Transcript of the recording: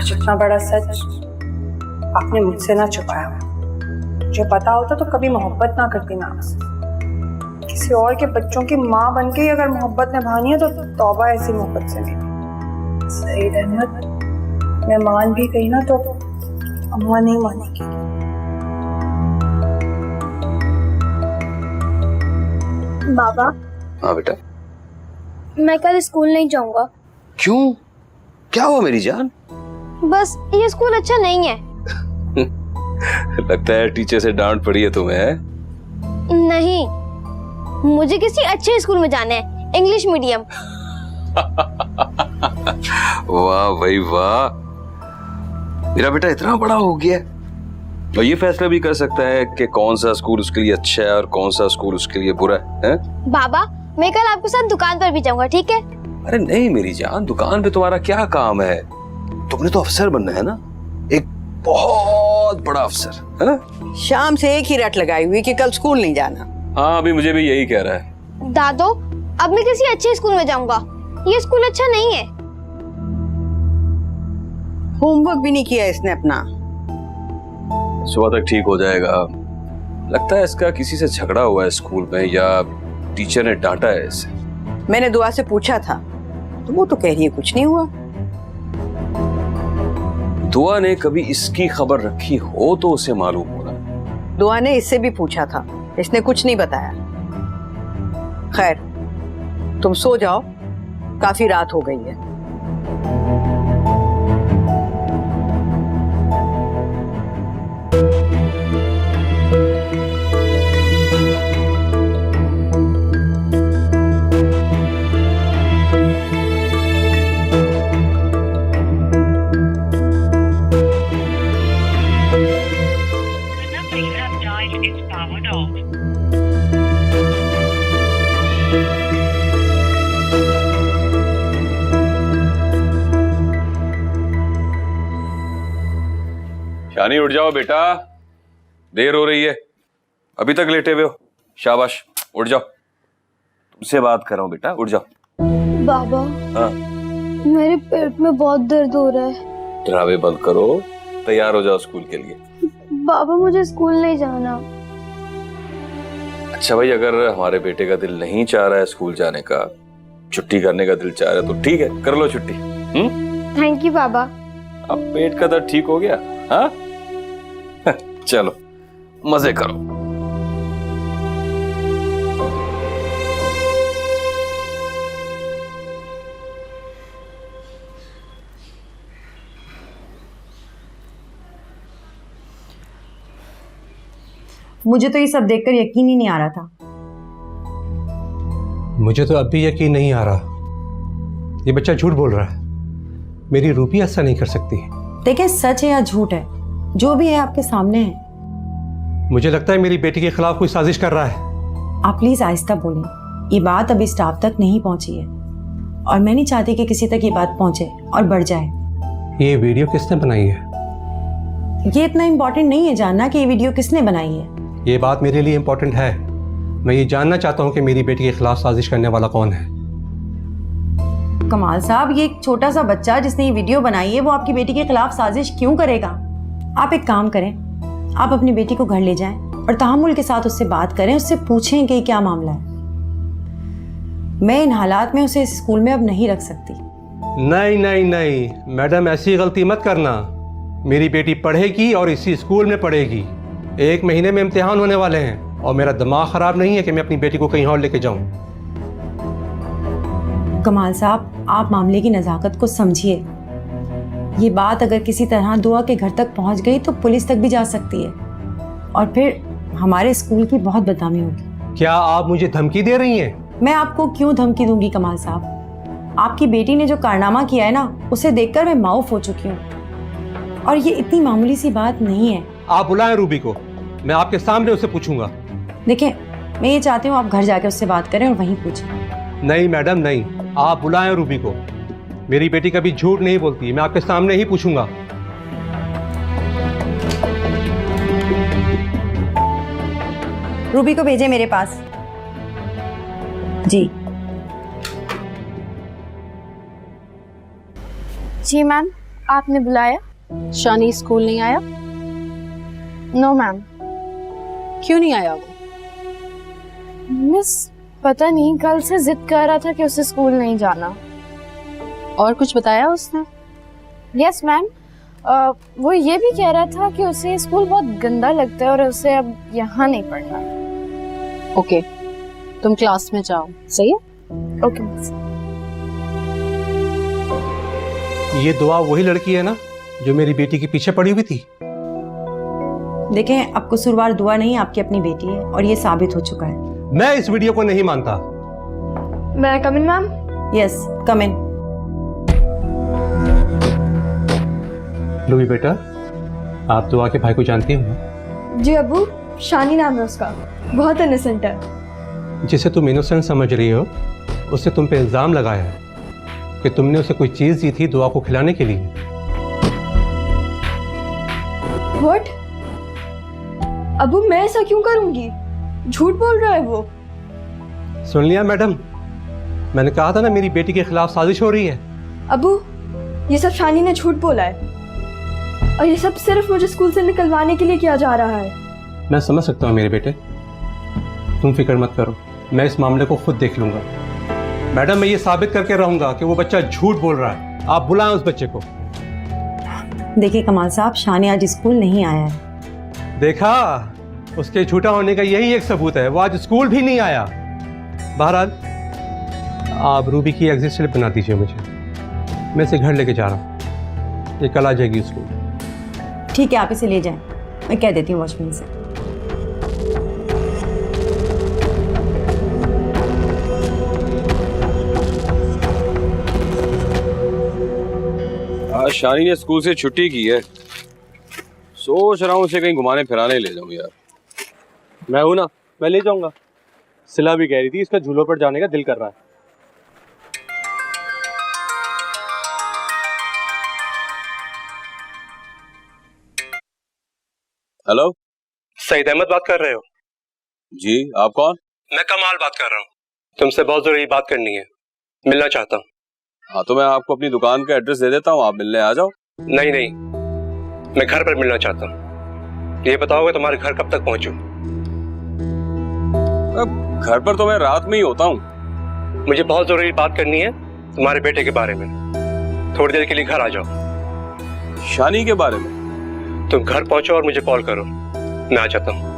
आज इतना बड़ा सच आपने मुझसे ना छुपाया। जो पता होता तो कभी मोहब्बत ना करती ना आपसे। किसी और के बच्चों की माँ बन के अगर मोहब्बत निभानी है तो तौबा ऐसी मोहब्बत से नहीं। सही रहमत मैं मान भी गई ना तो अम्मा नहीं मानेगी। बाबा। हाँ बेटा। मैं कल स्कूल नहीं जाऊंगा। क्यों, क्या हुआ मेरी जान? बस ये स्कूल अच्छा नहीं है। लगता है टीचर से डांट पड़ी है तुम्हें। नहीं, मुझे किसी अच्छे स्कूल में जाना है, इंग्लिश मीडियम। वाह भाई वाह, मेरा बेटा इतना बड़ा हो गया और ये फैसला भी कर सकता है कि कौन सा स्कूल उसके लिए अच्छा है और कौन सा स्कूल उसके लिए बुरा है? बाबा, मैं कल आपके साथ दुकान पर भी जाऊंगा, ठीक है? अरे नहीं मेरी जान, दुकान पे तुम्हारा क्या काम है? तुमने तो अफसर बनना है ना, एक बहुत बड़ा अफसर, है ना? शाम से एक ही रट लगाई हुई कि कल स्कूल नहीं जाना। हाँ अभी मुझे भी यही कह रहा है। दादो, अब मैं किसी अच्छे स्कूल में जाऊंगा, ये स्कूल अच्छा नहीं है। होमवर्क भी नहीं किया इसने अपना। सुबह तक ठीक हो जाएगा। लगता है इसका किसी से झगड़ा हुआ है स्कूल में या टीचर ने डांटा है इसे। मैंने दुआ से पूछा था तो वो तो कह रही है कुछ नहीं हुआ। दुआ ने कभी इसकी खबर रखी हो तो उसे मालूम होगा। दुआ ने इससे भी पूछा था, इसने कुछ नहीं बताया। खैर तुम सो जाओ, काफी रात हो गई है। शानी उठ जाओ बेटा, देर हो रही है, अभी तक लेटे हुए हो। शाबाश उठ जाओ, तुमसे बात कर रहा हूँ बेटा, उठ जाओ। बाबा, हाँ मेरे पेट में बहुत दर्द हो रहा है। ड्रामे बंद करो, तैयार हो जाओ स्कूल के लिए। बाबा मुझे स्कूल नहीं जाना। अच्छा भाई, अगर हमारे बेटे का दिल नहीं चाह रहा है स्कूल जाने का, छुट्टी करने का दिल चाह रहा है तो ठीक है, कर लो छुट्टी। थैंक यू बाबा। अब पेट का दर्द ठीक हो गया? हाँ चलो मजे करो। मुझे तो ये सब देखकर यकीन ही नहीं आ रहा था। मुझे तो अब भी यकीन नहीं आ रहा, ये बच्चा झूठ बोल रहा है। मेरी रूपी ऐसा नहीं कर सकती। देखें सच है या झूठ है, जो भी है आपके सामने है। मुझे लगता है मेरी बेटी के खिलाफ कोई साजिश कर रहा है। आप प्लीज आहिस्ता बोलें, ये बात अभी स्टाफ तक नहीं पहुंची है और मैं नहीं चाहती कि किसी तक ये बात पहुंचे और बढ़ जाए। ये वीडियो किसने बनाई है? ये इतना इम्पोर्टेंट नहीं है जानना कि ये वीडियो किसने बनाई है। ये बात मेरे लिए इम्पोर्टेंट है। मैं ये जानना चाहता हूँ कि मेरी बेटी के खिलाफ साजिश करने वाला कौन है। कमाल साहब, ये एक छोटा सा बच्चा जिसने ये वीडियो बनाई है वो आपकी बेटी के खिलाफ साजिश क्यों करेगा? आप एक काम करें, आप अपनी बेटी को घर ले जाएं और तहम्मुल के साथ उससे बात करें, उससे पूछें कि क्या मामला है। मैं इन हालात में उसे इस स्कूल में अब नहीं रख सकती। नहीं नहीं नहीं मैडम, ऐसी गलती मत करना। मेरी बेटी पढ़ेगी और इसी स्कूल में पढ़ेगी। 1 महीने में इम्तिहान होने वाले हैं और मेरा दिमाग खराब नहीं है कि मैं अपनी बेटी को कहीं और लेके जाऊं। कमाल साहब, आप मामले की नज़ाकत को समझिए। ये बात अगर किसी तरह दुआ के घर तक पहुंच गई तो पुलिस तक भी जा सकती है और फिर हमारे स्कूल की बहुत बदनामी होगी। क्या आप मुझे धमकी दे रही हैं? मैं आपको क्यों धमकी दूंगी कमाल साहब? आपकी बेटी ने जो कारनामा किया है ना, उसे देखकर मैं माऊफ हो चुकी हूँ और ये इतनी मामूली सी बात नहीं है। आप बुलाएं रूबी को, मैं आपके सामने उससे पूछूंगा। देखिए, मैं ये चाहती हूँ आप घर जाके उससे बात करें और वहीं पूछें। नहीं मैडम नहीं, आप बुलाएं रूबी को। मेरी बेटी कभी झूठ नहीं बोलती, मैं आपके सामने ही पूछूंगा। रूबी को भेजे मेरे पास। जी जी मैम। आपने बुलाया? शानी स्कूल नहीं आया? No ma'am. क्यों नहीं आया वो? मिस पता नहीं, कल से जिद कर रहा था कि उसे स्कूल नहीं जाना। और कुछ बताया उसने? यस मैम, वो ये भी कह रहा था कि उसे स्कूल बहुत गंदा लगता है और उसे अब यहाँ नहीं पढ़ना। ओके, तुम क्लास में जाओ, सही है? Okay miss. ये दुआ वही लड़की है ना जो मेरी बेटी के पीछे पड़ी हुई थी? देखें, अब कसूरवार दुआ नहीं, आपकी अपनी बेटी है और ये साबित हो चुका है। मैं इस वीडियो को नहीं मानता। May I come in ma'am? Yes, come in. Louie बेटा, आप दुआ के भाई को जानती हो ना? जी अबू, शानी नाम है उसका, बहुत इनोसेंट है। जिसे तुम इनोसेंट समझ रही हो, उसने तुम पे इल्जाम लगाया है कि तुमने उसे कोई चीज दी थी दुआ को खिलाने के लिए। व्हाट? अबू मैं ऐसा क्यों करूंगी? झूठ बोल रहा है वो। सुन लिया मैडम, मैंने कहा था ना मेरी बेटी के खिलाफ साजिश हो रही है। अबू, ये सब शानी ने झूठ बोला है और ये सब सिर्फ मुझे स्कूल से निकलवाने के लिए किया जा रहा है। मैं समझ सकता हूँ मेरे बेटे, तुम फिक्र मत करो, मैं इस मामले को खुद देख लूंगा। मैडम, मैं ये साबित करके रहूंगा कि वो बच्चा झूठ बोल रहा है। आप बुलाएं उस बच्चे को। देखिए कमाल साहब, शानी आज स्कूल नहीं आया है। देखा, उसके झूठा होने का यही एक सबूत है, वो आज स्कूल भी नहीं आया। बहरहाल, आप रूबी की एग्जिट स्लिप बना दीजिए मुझे, मैं इसे घर लेके जा रहा हूँ, ये कल आ जाएगी स्कूल। ठीक है, आप इसे ले जाएं, मैं कह देती हूँ वॉचमैन से। आज शानी ने स्कूल से छुट्टी की है, सोच रहा हूँ उसे कहीं घुमाने फिराने ले जाऊँ यार। मैं हूं ना, मैं ले जाऊंगा। सिला भी कह रही थी इसका झूलों पर जाने का दिल कर रहा है। हेलो, सईद अहमद बात कर रहे हो? जी आप कौन? मैं कमाल बात कर रहा हूँ, तुमसे बहुत जरूरी बात करनी है, मिलना चाहता हूँ। हाँ तो मैं आपको अपनी दुकान का एड्रेस दे देता हूँ, आप मिलने आ जाओ। नहीं नहीं, मैं घर पर मिलना चाहता हूँ। ये बताओगे तुम्हारे घर कब तक पहुंचूं? अब घर पर तो मैं रात में ही होता हूँ। मुझे बहुत जरूरी बात करनी है तुम्हारे बेटे के बारे में, थोड़ी देर के लिए घर आ जाओ। शानी के बारे में? तुम घर पहुंचो और मुझे कॉल करो, मैं आ जाता हूँ।